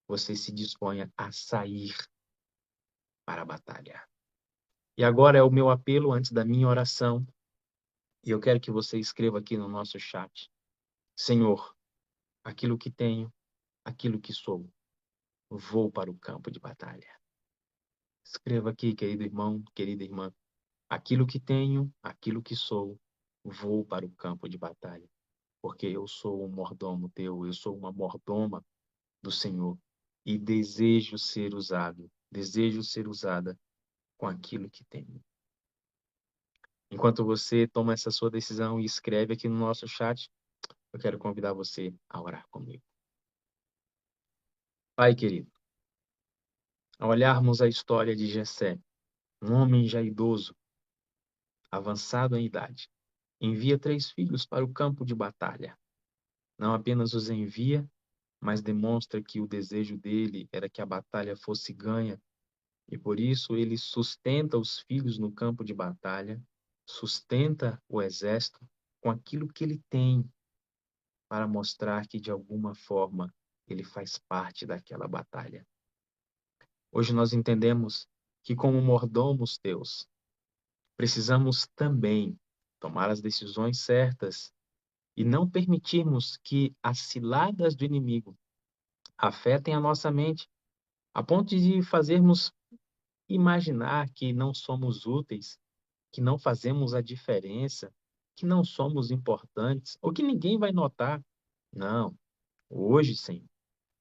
você se disponha a sair para a batalha. E agora é o meu apelo antes da minha oração. E eu quero que você escreva aqui no nosso chat. Senhor, aquilo que tenho, aquilo que sou, vou para o campo de batalha. Escreva aqui, querido irmão, querida irmã. Aquilo que tenho, aquilo que sou, vou para o campo de batalha. Porque eu sou um mordomo teu, eu sou uma mordoma do Senhor. E desejo ser usada com aquilo que tenho. Enquanto você toma essa sua decisão e escreve aqui no nosso chat, eu quero convidar você a orar comigo. Pai querido, ao olharmos a história de Jessé, um homem já idoso, avançado em idade, envia 3 filhos para o campo de batalha. Não apenas os envia, mas demonstra que o desejo dele era que a batalha fosse ganha E por isso ele sustenta os filhos no campo de batalha, sustenta o exército com aquilo que ele tem para mostrar que de alguma forma ele faz parte daquela batalha. Hoje nós entendemos que como mordomos teus, precisamos também tomar as decisões certas e não permitirmos que as ciladas do inimigo afetem a nossa mente a ponto de fazermos imaginar que não somos úteis, que não fazemos a diferença, que não somos importantes ou que ninguém vai notar. Não, hoje, Senhor,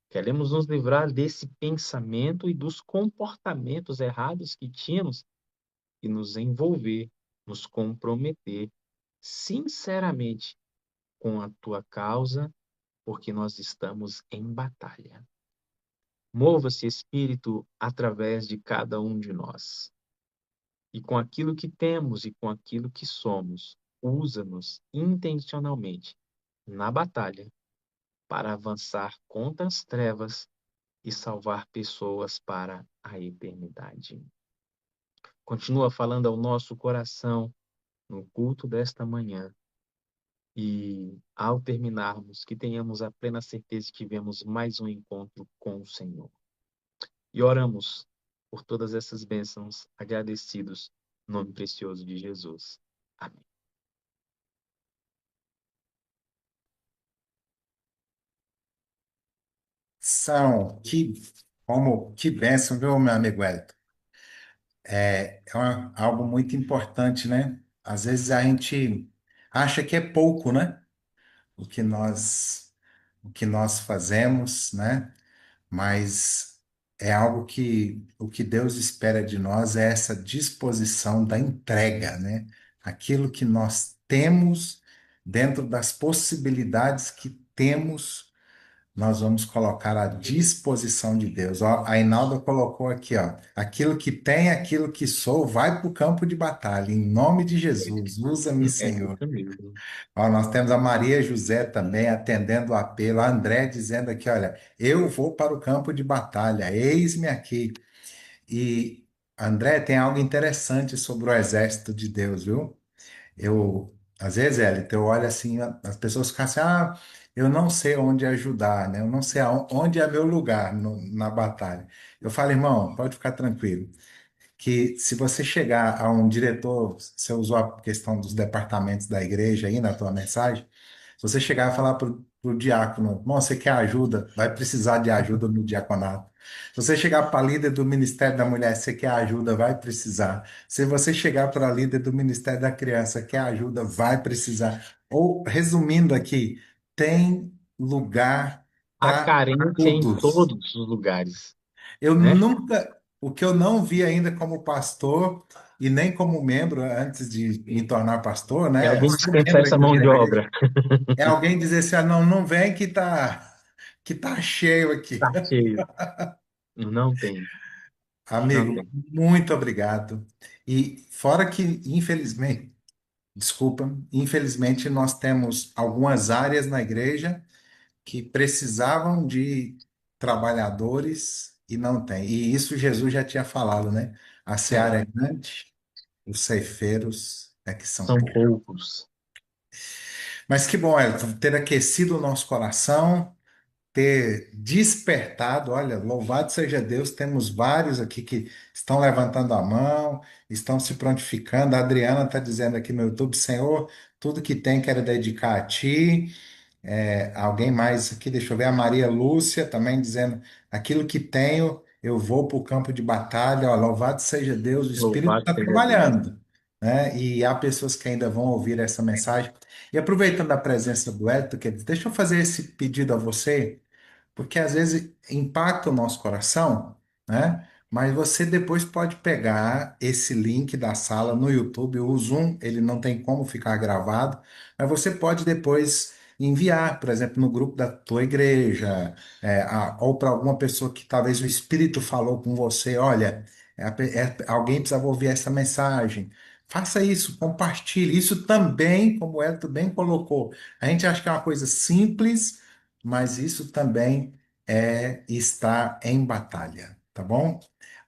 queremos nos livrar desse pensamento e dos comportamentos errados que tínhamos e nos envolver, nos comprometer sinceramente com a tua causa, porque nós estamos em batalha. Mova-se, Espírito, através de cada um de nós. E com aquilo que temos e com aquilo que somos, usa-nos intencionalmente na batalha para avançar contra as trevas e salvar pessoas para a eternidade. Continua falando ao nosso coração no culto desta manhã e, ao terminarmos, que tenhamos a plena certeza que tivemos mais um encontro com o Senhor. E oramos por todas essas bênçãos, agradecidos, no nome precioso de Jesus. Amém. Que bênção, viu, meu amigo Wellington? Algo muito importante, né? Às vezes a gente acha que é pouco, né? O que o que nós fazemos, né? Mas é algo que o que Deus espera de nós é essa disposição da entrega, né? Aquilo que nós temos dentro das possibilidades que temos nós vamos colocar à disposição de Deus. Ó, a Inalda colocou aqui, ó, aquilo que tem, aquilo que sou, vai para o campo de batalha, em nome de Jesus, usa-me, É Senhor. isso mesmo. Ó, nós temos a Maria José também atendendo o apelo, a André dizendo aqui, olha, eu vou para o campo de batalha, eis-me aqui. E, André, tem algo interessante sobre o exército de Deus, viu? Às vezes, Elito, eu olho assim, as pessoas ficam assim, eu não sei onde ajudar, né? Eu não sei onde é meu lugar na batalha. Eu falo, irmão, pode ficar tranquilo, que se você chegar a um diretor, você usou a questão dos departamentos da igreja aí na tua mensagem, se você chegar e falar para o diácono, irmão, você quer ajuda? Vai precisar de ajuda no diaconato. Se você chegar para a líder do Ministério da Mulher, você quer ajuda? Vai precisar. Se você chegar para a líder do Ministério da Criança, quer ajuda? Vai precisar. Ou, resumindo aqui, tem lugar Há para carência em todos. todos os lugares, Eu né? nunca, o que eu não vi ainda como pastor e nem como membro antes de me tornar pastor, É né? alguém Ser dispensar membro essa aqui mão da de igreja, obra. é alguém dizer assim, não, não vem que tá cheio aqui. Tá cheio. Não tem, não Amigo, tem. muito obrigado. E fora que, infelizmente, desculpa, infelizmente nós temos algumas áreas na igreja que precisavam de trabalhadores e não tem. E isso Jesus já tinha falado, né? A É, seara é grande, os ceifeiros é que são são poucos. poucos. Mas que bom, Elton, ter aquecido o nosso coração, ter despertado. Olha, louvado seja Deus, temos vários aqui que estão levantando a mão, estão se prontificando. A Adriana está dizendo aqui no YouTube, Senhor, tudo que tem quero dedicar a Ti. Alguém mais aqui, deixa eu ver, a Maria Lúcia também dizendo, aquilo que tenho, eu vou para o campo de batalha. Ó, louvado seja Deus, o Espírito Louvado está seja Deus. trabalhando, né? E há pessoas que ainda vão ouvir essa mensagem. E aproveitando a presença do Hélio, deixa eu fazer esse pedido a você porque às vezes impacta o nosso coração, né? Mas você depois pode pegar esse link da sala no YouTube, o Zoom, ele não tem como ficar gravado, mas você pode depois enviar, por exemplo, no grupo da tua igreja, ou para alguma pessoa que talvez o Espírito falou com você, olha, alguém precisava ouvir essa mensagem. Faça isso, compartilhe. Isso também, como o Elton bem colocou, a gente acha que é uma coisa simples, mas isso também é estar em batalha, tá bom?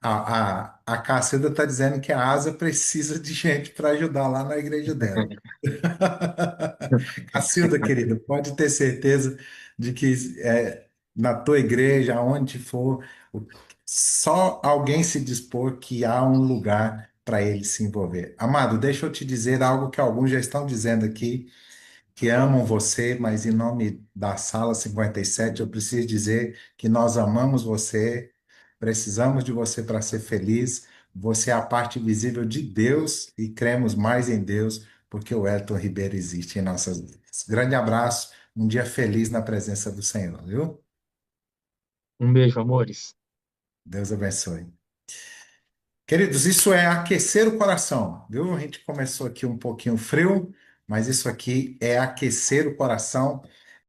A Cacilda está dizendo que a Asa precisa de gente para ajudar lá na igreja dela. Cacilda, querida, pode ter certeza de que na tua igreja, aonde for, o- só alguém se dispor que há um lugar para ele se envolver. Amado, deixa eu te dizer algo que alguns já estão dizendo aqui que amam você, mas em nome da Sala 57, eu preciso dizer que nós amamos você, precisamos de você para ser feliz. Você é a parte visível de Deus e cremos mais em Deus porque o Elton Ribeiro existe em nossas vidas. Grande abraço, um dia feliz na presença do Senhor, viu? Um beijo, amores. Deus abençoe. Queridos, isso é aquecer o coração, viu? A gente começou aqui um pouquinho frio, mas isso aqui é aquecer o coração